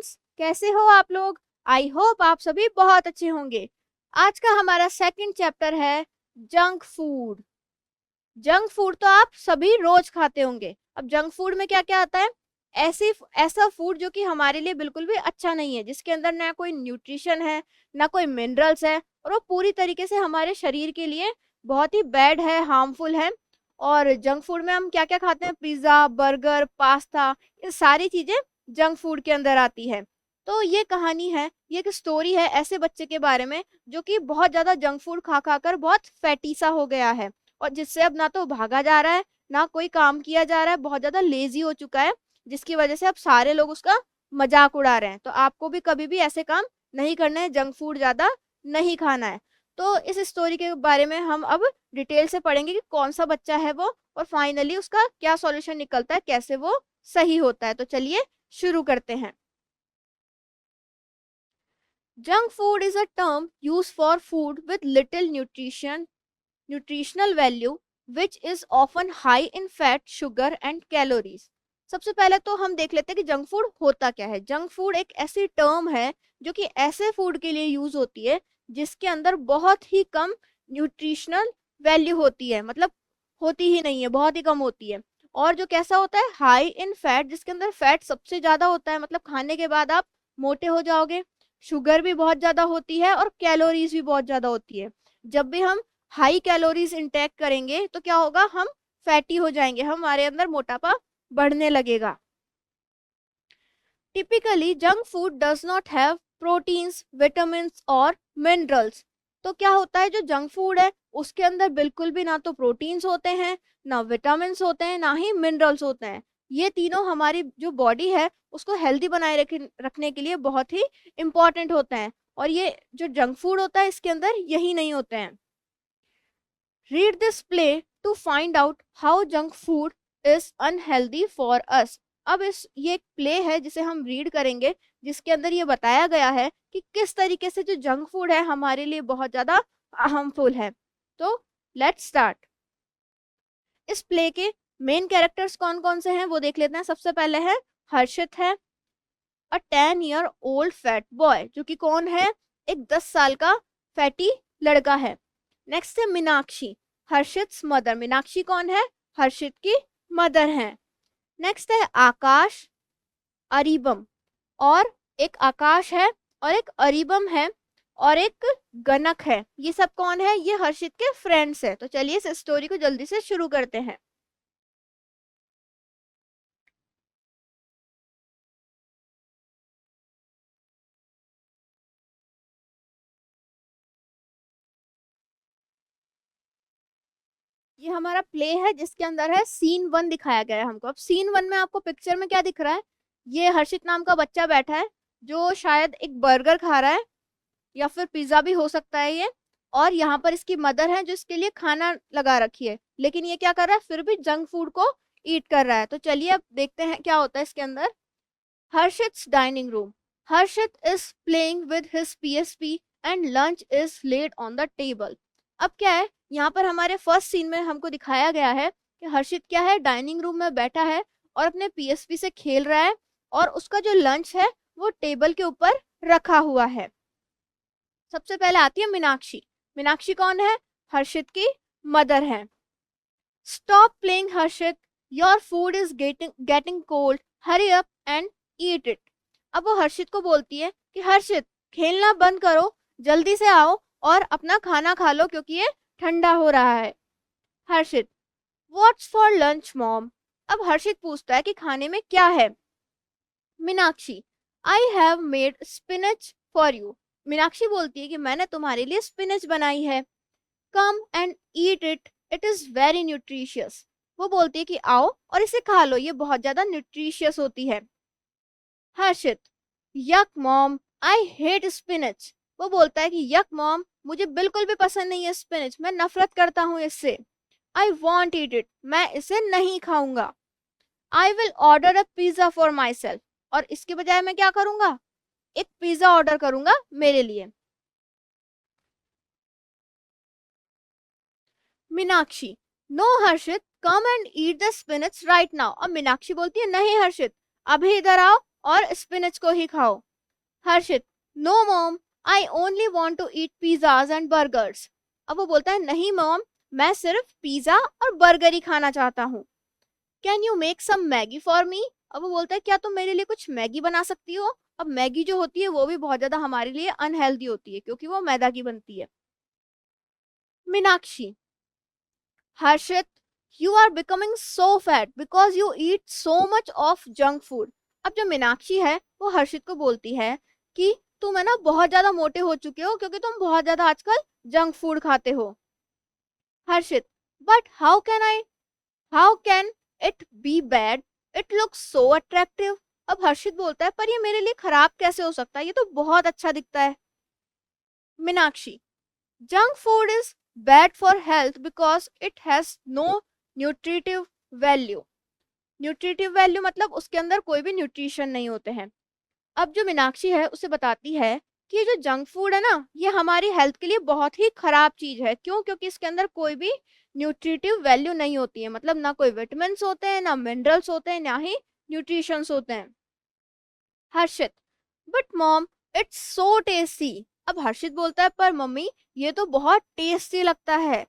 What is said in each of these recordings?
Friends, कैसे हो आप लोग? आई होप आप सभी बहुत अच्छे होंगे। आज का हमारा सेकंड चैप्टर है जंक फूड। जंक फूड तो आप सभी रोज खाते होंगे। अब जंक फूड में क्या क्या आता है? ऐसा फूड जो कि हमारे लिए बिल्कुल भी अच्छा नहीं है, जिसके अंदर ना कोई न्यूट्रिशन है, ना कोई मिनरल्स है, और वो पूरी तरीके से हमारे शरीर के लिए बहुत ही बैड है, हार्मफुल है। और जंक फूड में हम क्या क्या खाते हैं? पिज्ज़ा, बर्गर, पास्ता, ये सारी चीज़ें जंक फूड के अंदर आती है। तो ये कहानी है, ये एक स्टोरी है ऐसे बच्चे के बारे में जो कि बहुत ज़्यादा जंक फूड खा खा कर बहुत फैटी सा हो गया है, और जिससे अब ना तो भागा जा रहा है, ना कोई काम किया जा रहा है, बहुत ज़्यादा लेज़ी हो चुका है, जिसकी वजह से अब सारे लोग उसका मज़ाक उड़ा रहे हैं। तो आपको भी कभी भी ऐसे काम नहीं करना है, जंक फूड ज़्यादा नहीं खाना है। तो इस स्टोरी के बारे में हम अब डिटेल से पढ़ेंगे कि कौन सा बच्चा है वो, और फाइनली उसका क्या सॉल्यूशन निकलता है, कैसे वो सही होता है। तो चलिए शुरू करते हैं। Junk food is a term used for food with little nutritional value which is often high in fat, sugar and calories. सबसे पहले तो हम देख लेते हैं कि जंक फूड होता क्या है। जंक फूड एक ऐसी टर्म है जो कि ऐसे फूड के लिए यूज होती है जिसके अंदर बहुत ही कम न्यूट्रिशनल वैल्यू होती है, मतलब होती ही नहीं है, बहुत ही कम होती है। और जो कैसा होता है? हाई इन फैट, जिसके अंदर फैट सबसे ज्यादा होता है, मतलब खाने के बाद आप मोटे हो जाओगे। शुगर भी बहुत ज़्यादा होती है और कैलोरीज भी बहुत ज़्यादा होती है। जब भी हम हाई कैलोरीज इंटेक करेंगे तो क्या होगा? हम फैटी हो जाएंगे, हमारे अंदर मोटापा बढ़ने लगेगा। Typically junk food does not have proteins, vitamins और मिनरल्स। तो क्या होता है? जो जंक फूड है उसके अंदर बिल्कुल भी ना तो प्रोटीन्स होते हैं, ना विटामिन्स होते हैं, ना ही मिनरल्स होते हैं। ये तीनों हमारी जो बॉडी है उसको हेल्दी बनाए रखने के लिए बहुत ही इम्पॉर्टेंट होते हैं, और ये जो जंक फूड होता है इसके अंदर यही नहीं होते हैं। Read this play to find out how junk food is unhealthy for us. अब ये एक प्ले है जिसे हम रीड करेंगे, जिसके अंदर ये बताया गया है कि किस तरीके से जो जंक फूड है हमारे लिए बहुत ज़्यादा हार्मफुल है। तो लेट्स स्टार्ट। इस प्ले के मेन कैरेक्टर्स कौन कौन से हैं वो देख लेते हैं। सबसे पहले है हर्षित है, अ 10 year old फैट बॉय, जो कि कौन है? एक 10 साल का फैटी लड़का है। नेक्स्ट है मीनाक्षी, हर्षित मदर। मीनाक्षी कौन है? हर्षित की मदर है। नेक्स्ट है आकाश, अरिबम, और एक आकाश है और एक अरिबम है और एक गनक है। ये सब कौन है? ये हर्षित के फ्रेंड्स है। तो चलिए इस स्टोरी को जल्दी से शुरू करते हैं। ये हमारा प्ले है जिसके अंदर है सीन 1 दिखाया गया है हमको। अब सीन 1 में आपको पिक्चर में क्या दिख रहा है? ये हर्षित नाम का बच्चा बैठा है जो शायद एक बर्गर खा रहा है, या फिर पिज्जा भी हो सकता है ये। और यहाँ पर इसकी मदर है जो इसके लिए खाना लगा रखी है, लेकिन ये क्या कर रहा है? फिर भी जंक फूड को ईट कर रहा है। तो चलिए अब देखते हैं क्या होता है इसके अंदर। Harshit's dining room, Harshit is playing with his PSP and lunch is laid on the table. अब क्या है? यहाँ पर हमारे फर्स्ट सीन में हमको दिखाया गया है कि हर्षित क्या है? डाइनिंग रूम में बैठा है और अपने पीएसपी से खेल रहा है, और उसका जो लंच है वो टेबल के ऊपर रखा हुआ है। सबसे पहले आती है मीनाक्षी। मीनाक्षी कौन है? हर्षित की मदर है। Stop playing Harshit, your food is getting cold, hurry up and eat it. अब वो हर्षित को बोलती है कि हर्षित, खेलना बंद करो, जल्दी से आओ और अपना खाना खा लो क्योंकि ये ठंडा हो रहा है। हर्षित, व्हाट्स फॉर लंच मॉम। अब हर्षित पूछता है कि खाने में क्या है। Meenakshi, I have made spinach for you. Meenakshi बोलती है कि मैंने तुम्हारे लिए स्पिनच बनाई है। कम and eat it, it is very nutritious. वो बोलती है कि आओ और इसे खा लो, ये बहुत ज्यादा न्यूट्रिशियस होती है। हर्षित, यक मॉम, आई हेट स्पिनच। वो बोलता है कि यक मॉम, मुझे बिल्कुल भी पसंद नहीं है स्पिनच, मैं नफरत करता हूँ इससे। आई वॉन्ट ईट इट, मैं इसे नहीं खाऊंगा। I will order a pizza for my self, और इसके बजाय मैं क्या करूंगा? एक पिज्जा ऑर्डर करूंगा मेरे लिए। Meenakshi, no Harshit, come and eat the spinach right now. अब मीनाक्षी बोलती है नहीं हर्षित, अभी इधर आओ और स्पिनच को ही खाओ। Harshit, no mom, I only want to eat pizzas and burgers. अब वो बोलता है नहीं मॉम, मैं सिर्फ पिज्जा और बर्गर ही खाना चाहता हूँ। Can you make some Maggi for me. अब वो बोलता है क्या तुम मेरे लिए कुछ मैगी बना सकती हो। अब मैगी जो होती है वो भी बहुत ज्यादा हमारे लिए अनहेल्दी होती है क्योंकि वो मैदा की बनती है। Meenakshi, Harshit, you are becoming so fat because you eat so much of junk food. अब जो मीनाक्षी है वो हर्षित को बोलती है कि तुम है ना बहुत ज्यादा मोटे हो चुके हो क्योंकि तुम बहुत ज्यादा आजकल जंक फूड खाते हो। Harshit, but how can it be bad, it looks so attractive. अब हर्षित बोलता है पर ये मेरे लिए खराब कैसे हो सकता है, ये तो बहुत अच्छा दिखता है। Meenakshi, junk food is bad for health because it has no nutritive value. Nutritive value मतलब उसके अंदर कोई भी न्यूट्रिशन नहीं होते हैं। अब जो मीनाक्षी है उसे बताती है कि ये जो जंक फूड है ना ये हमारी हेल्थ के लिए बहुत ही खराब चीज है। क्यों? क्योंकि इसके अंदर कोई भी न्यूट्रिटिव वैल्यू नहीं होती है, मतलब ना कोई विटामिन्स होते हैं, ना मिनरल्स होते हैं, ना ही न्यूट्रिशंस होते हैं। Harshit, but mom, it's so tasty. अब हर्षित बोलता है पर मम्मी ये तो बहुत टेस्टी लगता है।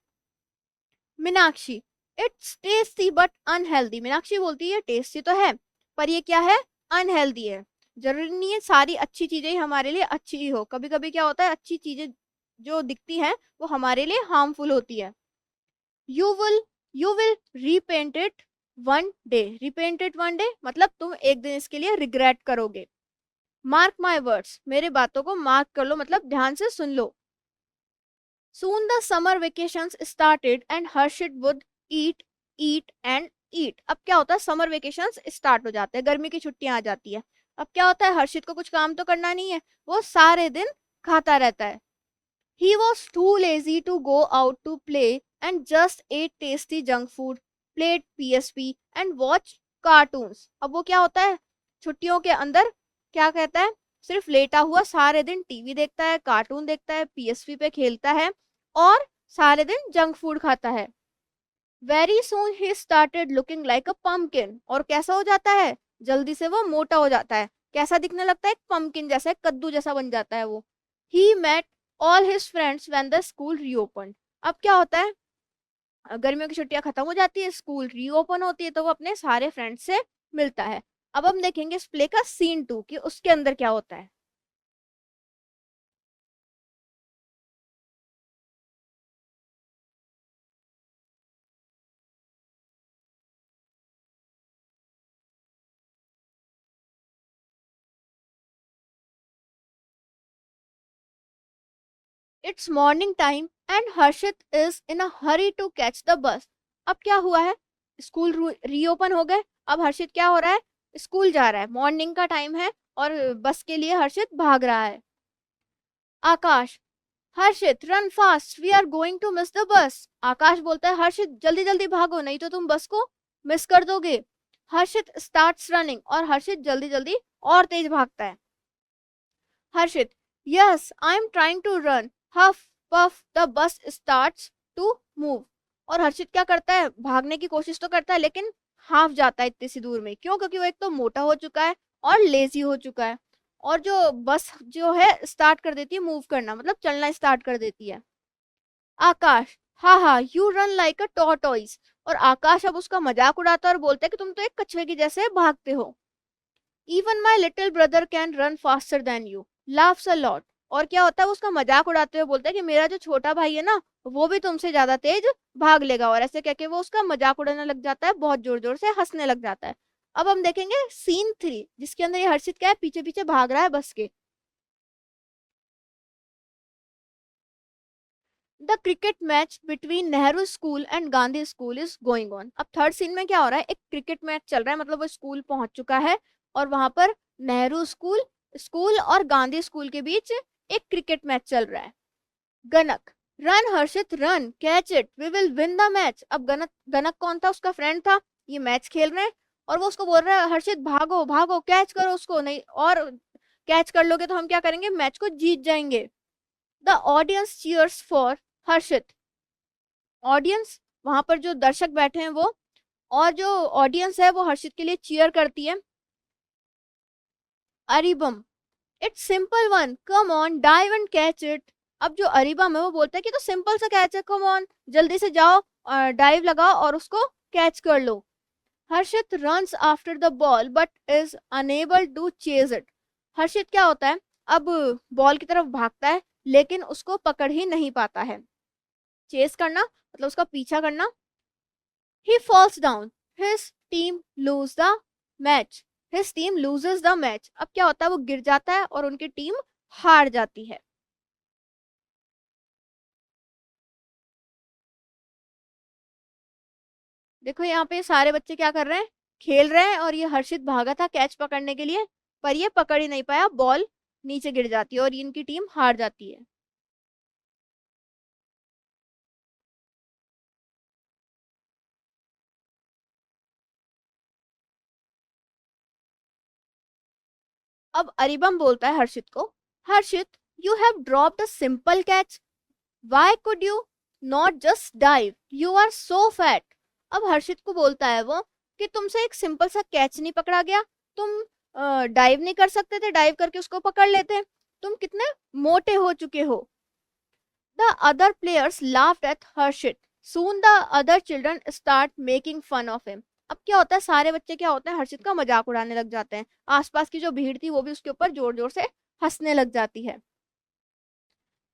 Meenakshi, it's tasty but unhealthy. Meenakshi बोलती है टेस्टी तो है पर ये क्या है, अनहेल्दी है। जरूरी नहीं है सारी अच्छी चीजें ही हमारे लिए अच्छी ही हो, कभी कभी क्या होता है अच्छी चीजें जो दिखती हैं वो हमारे लिए हार्मफुल होती है। You will you will repaint it one day. Repaint it one day मतलब तुम एक दिन इसके लिए रिग्रेट करोगे। मार्क माई वर्ड्स, मेरे बातों को मार्क कर लो मतलब ध्यान से सुन लो। Soon the summer vacations started and Harshit would eat, eat and eat. अब क्या होता है समर वेकेशंस स्टार्ट हो जाते हैं, गर्मी की छुट्टियां आ जाती है। अब क्या होता है हर्षित को कुछ काम तो करना नहीं है, वो सारे दिन खाता रहता है। He was too lazy to go out to play and just ate tasty junk food, played PSP and watched cartoons. अब वो क्या होता है छुट्टियों के अंदर क्या कहता है, सिर्फ लेटा हुआ सारे दिन टीवी देखता है, कार्टून देखता है, पीएसपी पे खेलता है और सारे दिन जंक फूड खाता है। Very soon he started looking like a pumpkin. और कैसा हो जाता है, जल्दी से वो मोटा हो जाता है। कैसा दिखने लगता है, एक पम्पकिन जैसा, एक कद्दू जैसा बन जाता है वो। He met all his friends when the school reopen. अब क्या होता है गर्मियों की छुट्टियां खत्म हो जाती है, स्कूल रीओपन होती है तो वो अपने सारे फ्रेंड्स से मिलता है। अब हम देखेंगे इस प्ले का सीन 2 कि उसके अंदर क्या होता है। It's morning time and Harshit is in a hurry to catch the bus. अब क्या हुआ है, स्कूल रीओपन हो गए, अब हर्षित क्या हो रहा है, स्कूल जा रहा है, मॉर्निंग का टाइम है और बस के लिए हर्षित भाग रहा है। Akash, Harshit run fast, we are going to miss the bus. Akash बोलता है हर्षित जल्दी जल्दी भागो नहीं तो तुम बस को मिस कर दोगे। हर्षित स्टार्ट्स रनिंग और हर्षित जल्दी जल्दी और तेज भागता है। Harshit, yes I am trying to run, huff puff the bus starts to move. और हर्षित क्या करता है, भागने की कोशिश तो करता है लेकिन हाफ जाता है इतनी सी दूर में। क्यों? क्योंकि वो एक तो मोटा हो चुका है और लेजी हो चुका है। और जो बस जो है स्टार्ट कर देती है मूव करना, मतलब चलना स्टार्ट कर देती है। आकाश, हाँ हाँ you run like a tortoise. और आकाश अब उसका मजाक उड़ाता है और बोलता है कि तुम तो एक कछुए की जैसे भागते हो। Even my little brother can run faster than you, laughs a lot. और क्या होता है वो उसका मजाक उड़ाते हुए बोलता है कि मेरा जो छोटा भाई है ना वो भी तुमसे ज्यादा तेज भाग लेगा। और ऐसे कह के वो उसका मजाक उड़ाने लग जाता है, बहुत जोर जोर से हंसने लग जाता है। अब हम देखेंगे सीन 3 जिसके अंदर ये हर्षित क्या है पीछे पीछे भाग रहा है बस के। The cricket match between Nehru school and Gandhi school is going on. अब थर्ड सीन में क्या हो रहा है, एक क्रिकेट मैच चल रहा है, मतलब वो स्कूल पहुंच चुका है और वहां पर नेहरू स्कूल स्कूल और गांधी स्कूल के बीच एक क्रिकेट मैच चल रहा है। Ganak, run Harshit run, catch it, we will win the match. अब गणक गणक कौन था, उसका फ्रेंड था, ये मैच खेल रहे हैं और वो उसको बोल रहा है हर्षित भागो भागो कैच करो उसको, नहीं और कैच कर लोगे तो हम क्या करेंगे, मैच को जीत जाएंगे। The audience cheers for Harshit. Audience वहां पर जो दर्शक बैठे हैं वो, और जो ऑडियंस है वो हर्षित के लिए चीयर करती है। Aribam, it's simple one, come on dive and catch it. अब जो अरिबम है वो बोलता है कि तो सिंपल सा कैच है, कम ऑन जल्दी से जाओ, डाइव लगाओ और उसको कैच कर लो। Harshit runs after the ball but is unable to chase it. Harshit क्या होता है, अब बॉल की तरफ भागता है लेकिन उसको पकड़ ही नहीं पाता है। चेस करना मतलब उसका पीछा करना। He falls down, his team lose the match, his team loses the match. अब क्या होता है, वो गिर जाता है और उनकी टीम हार जाती है। देखो यहाँ पे सारे बच्चे क्या कर रहे हैं, खेल रहे हैं, और ये हर्षित भागा था कैच पकड़ने के लिए पर ये पकड़ ही नहीं पाया, बॉल नीचे गिर जाती है और इनकी टीम हार जाती है। अब अरिबम बोलता है हर्षित को, Harshit you have dropped a simple catch, why could you not just dive, you are so fat. अब हर्षित को बोलता है वो कि तुमसे एक सिंपल सा कैच नहीं पकड़ा गया, तुम डाइव नहीं कर सकते थे, डाइव करके उसको पकड़ लेते, तुम कितने मोटे हो चुके हो। The other players laughed at Harshit, soon the other children start making fun of him. अब क्या होता है, सारे बच्चे क्या होते हैं, हर्षित का मजाक उड़ाने लग जाते हैं, आसपास की जो भीड़ थी वो भी उसके ऊपर जोर जोर से हंसने लग जाती है।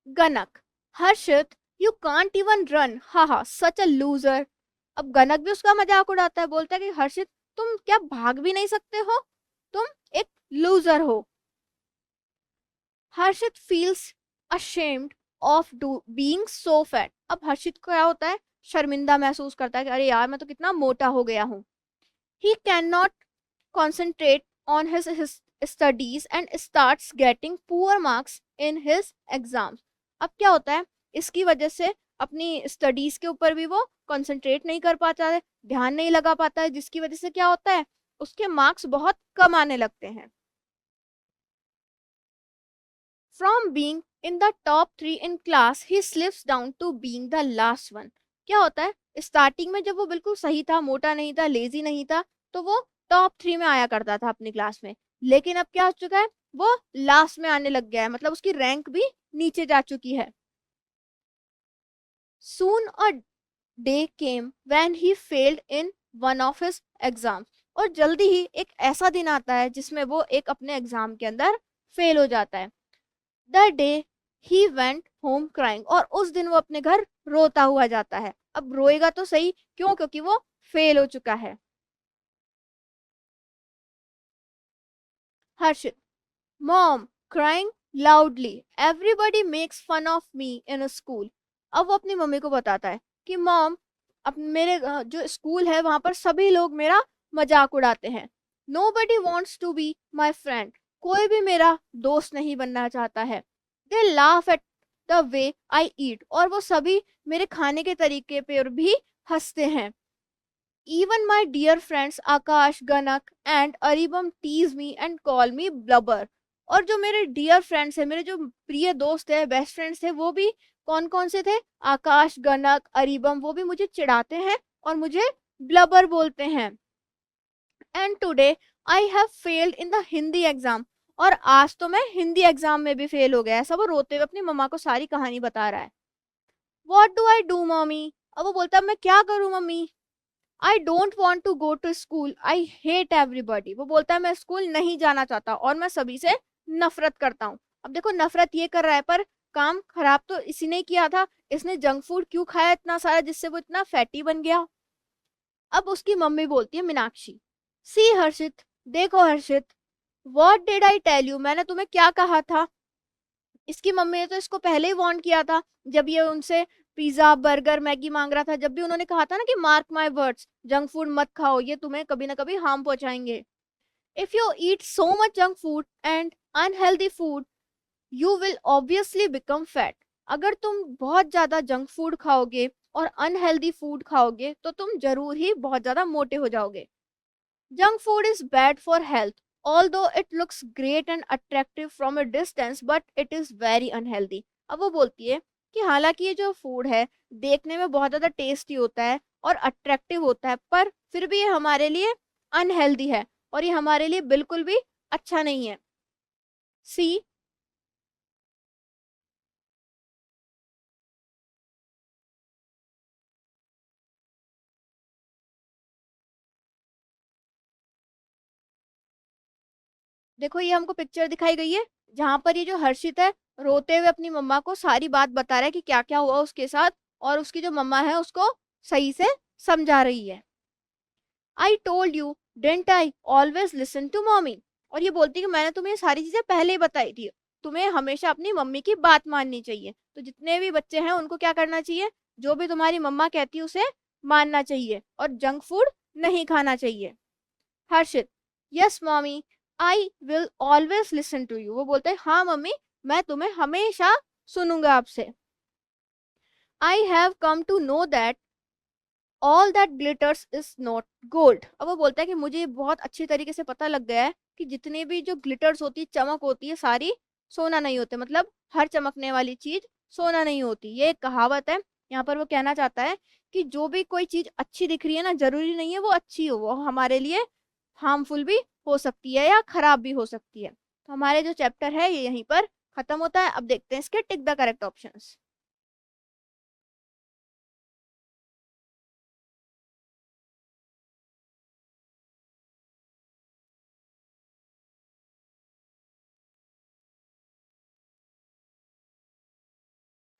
गनक, हर्षित यू कांट इवन रन, हा हा सच अ लूजर। अब गनक भी उसका मजाक उड़ाता है, बोलता है कि हर्षित तुम क्या भाग भी नहीं सकते हो, तुम एक लूजर हो। Harshit feels ashamed of do being so fat. अब हर्षित को क्या होता है, शर्मिंदा महसूस करता है कि अरे यार मैं तो कितना मोटा हो गया हूँ। He can not concentrate on his studies and starts getting poor marks in his exams. अब क्या होता है, इसकी वजह से अपनी स्टडीज के ऊपर भी वो कंसंट्रेट नहीं कर पाता है, ध्यान नहीं लगा पाता है, जिसकी वजह से क्या होता है, उसके मार्क्स बहुत कम आने लगते हैं। From being in the top 3 in class he slips down to being the last one. क्या होता है, स्टार्टिंग में जब वो बिल्कुल सही था, मोटा नहीं था, लेजी नहीं था, तो वो टॉप 3 में आया करता था अपनी क्लास में, लेकिन अब क्या हो चुका है, वो लास्ट में आने लग गया है, मतलब उसकी रैंक भी नीचे जा चुकी है। Soon a day came when he failed in one of his exams। और जल्दी ही एक ऐसा दिन आता है जिसमें वो एक अपने एग्जाम के अंदर फेल हो जाता है। The day he went home crying, और उस दिन वो अपने घर रोता हुआ जाता है। अब रोएगा तो सही, क्यों, क्योंकि वो फेल हो चुका है। Harshit, mom crying loudly, everybody makes fun of me in school. अब वो अपनी मम्मी को बताता है कि मॉम, अब मेरे जो स्कूल है वहां पर सभी लोग मेरा मजाक उड़ाते हैं। Nobody wants to be my friend, कोई भी मेरा दोस्त नहीं बनना चाहता है। They laugh at the way I eat, और वो सभी मेरे खाने के तरीके पर भी हंसते हैं। Even my dear friends Akash, Ganak and Aribam tease me and call me blubber। और जो मेरे डियर फ्रेंड्स है, मेरे जो प्रिय दोस्त है, बेस्ट फ्रेंड्स थे, वो भी कौन कौन से थे, आकाश, गनक, अरिबम, वो भी मुझे चिढ़ाते हैं और मुझे ब्लबर बोलते हैं। And today I have failed in the Hindi exam, और आज तो मैं हिंदी एग्जाम में भी फेल हो गया। ऐसा वो रोते हुए अपनी मम्मा को सारी कहानी बता रहा है। What do I do mummy, अब वो बोलता है मैं क्या करूँ mummy. I don't want to go to school, I hate everybody. वो बोलता है मैं स्कूल नहीं जाना चाहता और मैं सभी से नफरत करता हूँ। अब देखो नफरत ये कर रहा है पर काम खराब तो इसी ने किया था, इसने जंक फूड क्यों खाया इतना सारा जिससे वो इतना फैटी बन गया। अब उसकी मम्मी बोलती है मीनाक्षी, सी हर्षित, देखो Harshit, what did I tell you, मैंने तुम्हें क्या कहा था। इसकी मम्मी ने तो इसको पहले ही वार्न किया था, जब ये उनसे पिज्जा, बर्गर, मैगी मांग रहा था, जब भी उन्होंने कहा था ना कि mark my words, junk food मत खाओ, ये तुम्हें कभी ना कभी हार्म पहुंचाएंगे। If you eat so much junk food and unhealthy food you will obviously become fat. अगर तुम बहुत ज्यादा जंक फूड खाओगे और अनहेल्दी फूड खाओगे तो तुम जरूर ही बहुत ज्यादा मोटे हो जाओगे। Junk food is bad for health, although it looks great and attractive from a distance, but it is very unhealthy। अब वो बोलती है कि हालांकि ये जो फूड है देखने में बहुत ज़्यादा टेस्टी होता है और अट्रैक्टिव होता है, पर फिर भी ये हमारे लिए अनहेल्दी है और ये हमारे लिए बिल्कुल भी अच्छा नहीं है। सी। देखो ये हमको पिक्चर दिखाई गई है जहां पर ये जो हर्षित है रोते हुए अपनी मम्मा को सारी बात बता रहा है कि क्या क्या हुआ उसके साथ, और उसकी जो मम्मा है उसको सही से समझा रही है। I told you didn't I always listen to mommy. और ये बोलती है कि मैंने तुम्हें ये सारी चीजें पहले ही बताई थी, तुम्हें हमेशा अपनी मम्मी की बात माननी चाहिए। तो जितने भी बच्चे हैं उनको क्या करना चाहिए, जो भी तुम्हारी मम्मा कहती है उसे मानना चाहिए और जंक फूड नहीं खाना चाहिए। Harshit, yes mommy, I will always listen to you. वो बोलते हैं हाँ मम्मी, मैं तुम्हें हमेशा सुनूंगा आपसे। I have come to know that all that glitters is not gold. अब वो बोलता है कि मुझे बहुत अच्छी तरीके से पता लग गया है कि जितने भी जो ग्लिटर्स होती है, चमक होती है, सारी सोना नहीं होते। मतलब हर चमकने वाली चीज सोना नहीं होती, ये एक कहावत है। यहाँ पर वो कहना चाहता है कि जो भी कोई चीज अच्छी दिख रही है ना, जरूरी नहीं है वो अच्छी हो, वो हमारे लिए हार्मफुल भी हो सकती है या खराब भी हो सकती है। तो हमारे जो चैप्टर है ये यहीं पर खत्म होता है। अब देखते हैं इसके tick the correct options.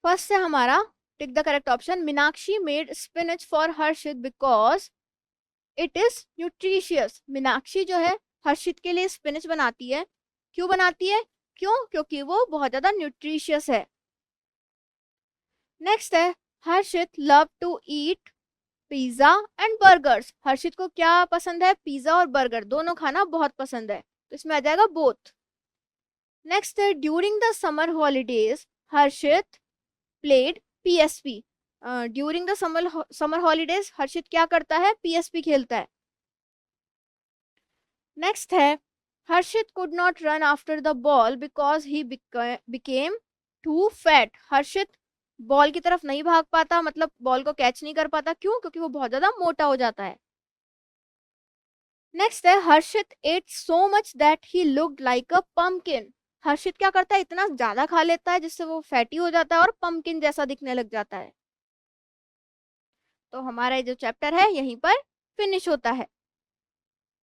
First है हमारा tick the correct option, Meenakshi made spinach for Harshit because it is nutritious. Meenakshi जो है हर्षित के लिए स्पिनच बनाती है। क्यों बनाती है? क्यों? क्योंकि वो बहुत ज्यादा न्यूट्रिशियस है। नेक्स्ट है Harshit love to eat pizza and burgers. Harshit को क्या पसंद है? पिज्जा और बर्गर दोनों खाना बहुत पसंद है, तो इसमें आ जाएगा बोथ। नेक्स्ट है during the summer holidays Harshit played PSP. During the summer holidays Harshit क्या करता है? पीएसपी खेलता है। नेक्स्ट है Harshit could not run after the ball because he became too fat. Harshit ball की तरफ नहीं भाग पाता, मतलब बॉल को कैच नहीं कर पाता। क्यों? क्योंकि वो बहुत ज्यादा मोटा हो जाता है। नेक्स्ट है Harshit ate so much that he looked like a pumpkin. Harshit क्या करता है? इतना ज्यादा खा लेता है जिससे वो फैटी हो जाता है और पम्पकिन जैसा दिखने लग जाता है। तो हमारा जो चैप्टर है यहीं पर फिनिश होता है।